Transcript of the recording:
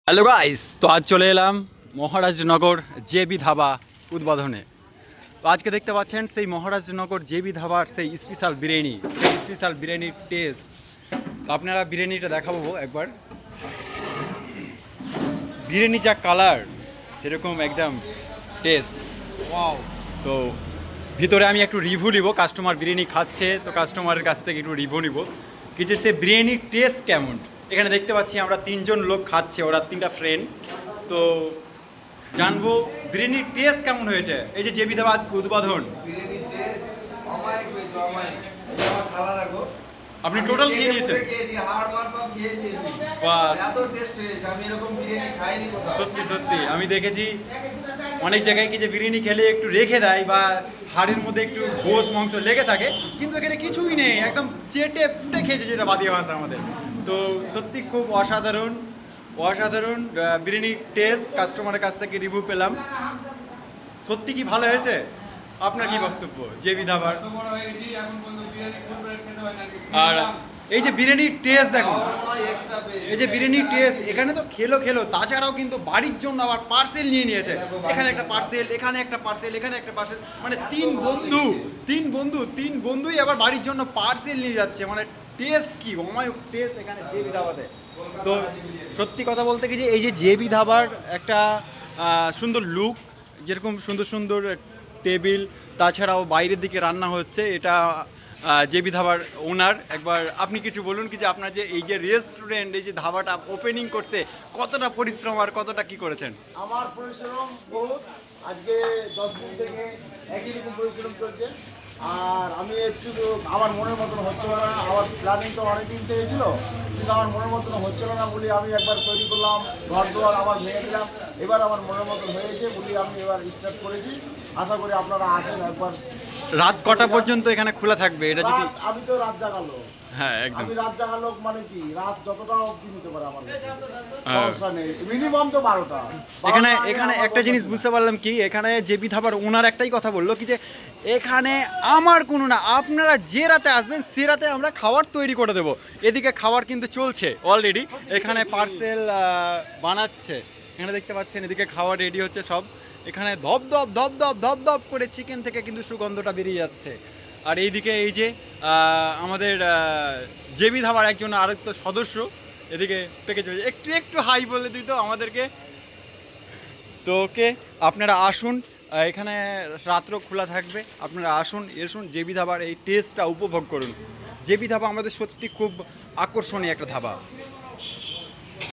Hello guys, তো আজ চলে এলাম মহারাজনগর জেবি ধাবা উদ্বোধনে। তো আজকে দেখতে পাচ্ছেন সেই মহারাজনগর জেবি ধাবার সেই স্পেশাল বিরিয়ানির টেস্ট। তো আপনারা বিরিয়ানিটা দেখাবো একবার। বিরিয়ানি যা কালার সেরকম একদম টেস্ট। ওয়াও। তো ভিতরে আমি একটু রিভিউ নিব, কাস্টমার বিরিয়ানি খাচ্ছে তো কাস্টমারের কাছ থেকে একটু রিভিউ নিব কি যে সে বিরিয়ানির টেস্ট কেমন। এখানে দেখতে পাচ্ছি আমরা 3জন লোক খাচ্ছে, ওরা 3টা ফ্রেন্ড। তো জানবো বিরিয়ানির টেস্ট কেমন হয়েছে। এই যে জেবি ধাবা আজকে উদ্বোধন, বিরিয়ানির টেস্ট অমায়িক হয়েছে, অমায়িক। এই আমার থালা রাখো। আপনি টোটাল খেয়ে নিয়েছেন? খেয়েছি, হাড় মার সব খেয়ে নিয়েছি। বাহ, এত টেস্ট হয়েছে, আমি এরকম বিরিয়ানি খাইনি কোথাও। সত্যি সত্যি আমি দেখেছি অনেক জায়গায় কি যে বিরিয়ানি খেলে একটু রেখে দেয় বা হাড়ের মধ্যে একটু গোশ মাংস লেগে থাকে, কিন্তু এখানে কিছুই নেই, একদম চেটে পুটে খেয়েছে, যেটা বাদিয়া ভাষা আমাদের। তো সত্যি খুব অসাধারণ বিরিয়ানির টেস্ট, কাস্টমারের কাছ থেকে রিভিউ পেলাম। সত্যি কি ভালো হয়েছে? আপনার কি বক্তব্য জেবি ধাবার? আর এই যে বিরিয়ানির টেস্ট দেখুন, এক্সট্রা পেয়েছি। এই যে বিরিয়ানির টেস্ট এখানে তো খেলো তাছাড়াও কিন্তু বাড়ির জন্য আবার পার্সেল নিয়ে নিয়েছে। এখানে একটা পার্সেল, এখানে একটা পার্সেল, এখানে একটা পার্সেল, মানে তিন বন্ধুই আবার বাড়ির জন্য পার্সেল নিয়ে যাচ্ছে। মানে টেস্ট কি অমায়িক টেস্ট এখানে জেবি ধাবাতে। তো সত্যি কথা বলতে কি যে এই যে জেবি ধাবার একটা সুন্দর লুক, যেরকম সুন্দর টেবিল, তাছাড়াও বাইরের দিকে রান্না হচ্ছে, এটা জেবি ধাবার ওনার। একবার আপনি কিছু বলুন কি যে আপনার যে এই যে রেস্টুরেন্ট, এই যে ধাবাটা ওপেনিং করতে কতটা পরিশ্রম আর কতটা কি করেছেন? আমার পরিশ্রম বহুত। আজকে 10 দিন থেকে একই রকম পরিশ্রম চলছে। আর আমি একটু আমার মনের মতন হচ্ছিল না। আমার প্ল্যানিং তো অনেক দিন থেকে ছিল, কিন্তু আমার মনের মতন হচ্ছিল না বলে আমি একবার তৈরি করলাম, ঘর দুয়ার আমার ভেঙে দিলাম। এবার আমার মনের মতন হয়েছে বলে আমি এবার স্টার্ট করেছি। আশা করি আপনারা আসেন একবার। রাত কটা পর্যন্ত এখানে খোলা থাকবে এটা যদি? আমি তো রাত জাগালো। হ্যাঁ একদম। আমি রাত জাগালো মানে কি, রাত যতটা অবধি নিতে পারে আমার কাছে। হ্যাঁ। সমস্যা নেই, মিনিমাম তো 12টা। এখানে একটা জিনিস বুঝতে পারলাম কি, এখানে জেবি ধাবার ওনার একটাই কথা বললো কি যে এখানে আমার কোনো না, আপনারা যে রাতে আসবেন সে রাতে আমরা খাবার তৈরি করে দেবো। এদিকে খাবার কিন্তু চলছে অলরেডি, এখানে পার্সেল বানাচ্ছে, এখানে দেখতে পাচ্ছেন এদিকে খাবার রেডি হচ্ছে সব। এখানে ধপ করে চিকেন থেকে কিন্তু সুগন্ধটা বেরিয়ে যাচ্ছে। আর এইদিকে এই যে আমাদের জেবি ধাবার একজন আরেকটা সদস্য এদিকে পেকে চলেছে। একটু হাই বলে দিত আমাদেরকে। তো ওকে, আপনারা আসুন, এখানে রাত্র খোলা থাকবে, আপনারা আসুন জেবি ধাবার এই টেস্টটা উপভোগ করুন। জেবি ধাবা আমাদের সত্যি খুব আকর্ষণীয় একটা ধাবা।